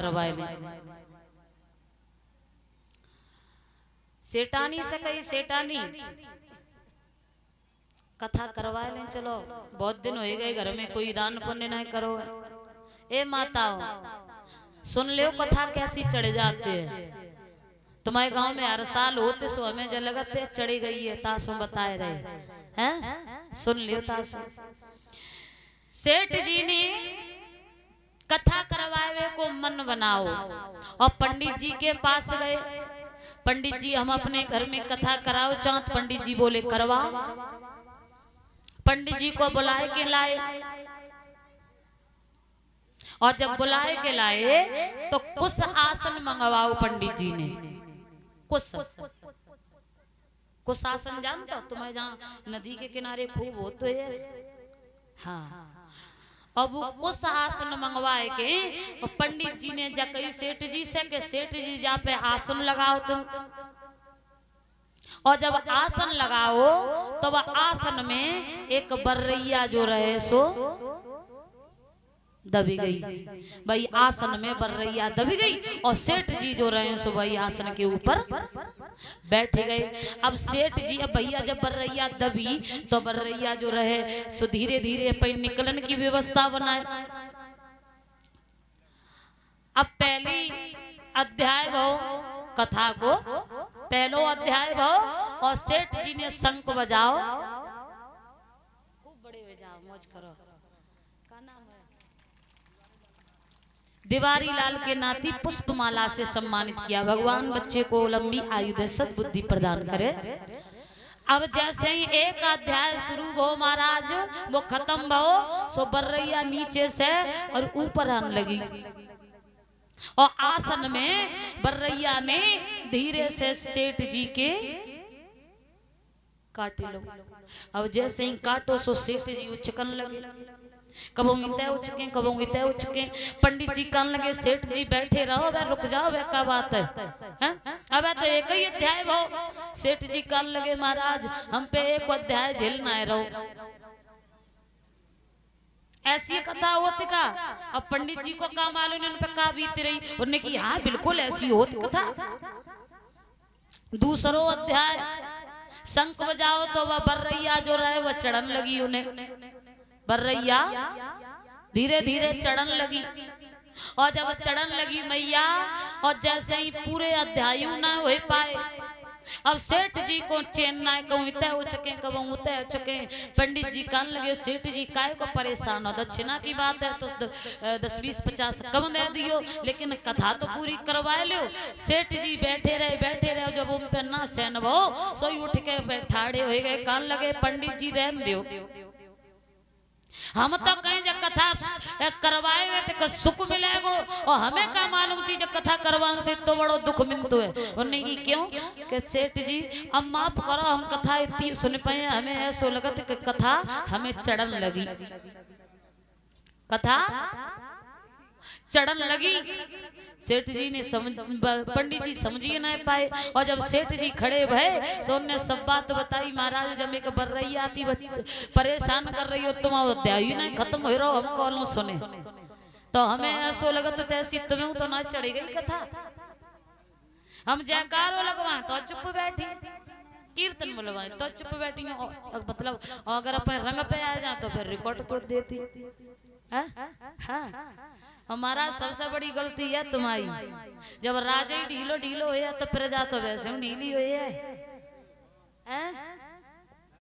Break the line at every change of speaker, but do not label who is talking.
करवाए ले सेठानी से कही सेठानी कथा करवाए ले चलो बहुत दिन हो गए घर में कोई दान पुण्य नहीं करो। ए माताओ सुन लियो कथा कैसी चढ़ जाती है। तुम्हारे गांव में हर साल होते सो हमें जो लगते चढ़ी गई है तासो बताए रहे हैं। सुन लियो तासो सेठ जी ने कथा करवाए को मन बनाओ और पंडित जी के पास गए। पंडित जी हम अपने घर में कथा कराओ चाँद। पंडित जी बोले करवाओ। पंडित जी को बुलाए के लाए और जब बुलाए के लाए तो कुछ आसन मंगवाओ। पंडित जी ने कुछ आसन जानता हो तुम्हें जहाँ नदी के किनारे खूब होते है। हाँ अब वो कुछ आसन मंगवाए के और पंडित जी ने जा कही सेठ जी से के सेठ जी जा पे आसन लगाओ तुम। और जब आसन लगाओ तो वह आसन में एक बर्रैया जो रहे सो दबी गई। भाई आसन में बर्रैया दबी गई और सेठ जी जो रहे सो भाई आसन के ऊपर बैठ गए। अब सेठ जी अब भैया जब बर्रैया दबी तो बर्रैया जो रहे सो धीरे धीरे पे निकलन की व्यवस्था बनाए। अब पहली अध्याय भाव कथा को पहलो अध्याय भाव और सेठ जी ने शंख बजाओ खूब बड़े बजाओ मौज करो। का नाम है दिवारी लाल के नाती पुष्पमाला से सम्मानित किया। भगवान बच्चे को लंबी आयु दे सद्बुद्धि प्रदान करे। अब जैसे ही एक अध्याय शुरू हो महाराज वो खत्म हो सो बर्रैया नीचे से और ऊपर आने लगी और आसन में बर्रैया ने धीरे से सेठ जी के काटे लो। अब जैसे ही काटो सो सेठ जी उचकन लगे कबो इतने उचके कबो इतने उचके। पंडित जी कहने लगे सेठ जी बैठे रहो वे रुक जाओ वे क्या बात है, अब तो एक ही अध्याय भाव। सेठ जी कहने लगे महाराज हम पे एक अध्याय झेलना है रहो। ऐसी कथा होती का। अब पंडित जी को क्या मालूम उन पे का बीती रही। उन्होंने की हाँ बिल्कुल ऐसी होती कथा। दूसरो अध्याय शंख बजाओ तो वह बर्रैया जो रहे वह चढ़न लगी। उन्हें बर्रैया धीरे धीरे चढ़न लगी और जब चढ़न लगी मैया और जैसे ही पूरे अध्याय ना हो पाए अब सेठ जी को चैन ना कहूँ इतने उचके कहूँ उतने उचके। पंडित जी कहने लगे सेठ जी काय को परेशान हो दक्षिणा की बात है तो 10-20-50 कम दे दियो लेकिन कथा तो पूरी करवा लो। सेठ जी बैठे रहे जब उन पे ना सहन वो सोई उठ के बैठाड़े हो गए। कहने लगे पंडित जी रहन दो हम तो कहीं जब कथा करवाए हुए थे सुख मिलेगो और हमें क्या मालूम थी जब कथा करवाने से तो बड़ो दुख मिलता है। उन्होंने की क्यों कि सेठ जी अब माफ करो हम कथा इतनी सुन पाए हमें ऐसा लगा कि कथा हमें चढ़न लगी कथा चढ़न लगी। सेठ जी ने पंडित जी समझ ही नहीं पाए और जब सेठ जी खड़े भये तो उन्होंने सब बात बताई। महाराज जब एक बर्रैया आती परेशान कर रही हो तुम अध्याय ही नहीं खत्म हो रहा हम कॉल सुने तो हमें ऐसा लगा तो तैसी तुम्हें तो ना चढ़ी गई कथा। हम जयकारो लगवाए तो चुप बैठी कीर्तन बुलवाए तो चुप बैठी मतलब अगर अपन रंग पे आ जाए तो फिर रिकॉर्ड तो देती। हाँ हमारा सबसे बड़ी गलती है तुम्हारी जब राजा ही ढीलो ढीलो हो तो प्रजा तो वैसे ढीली हुई है।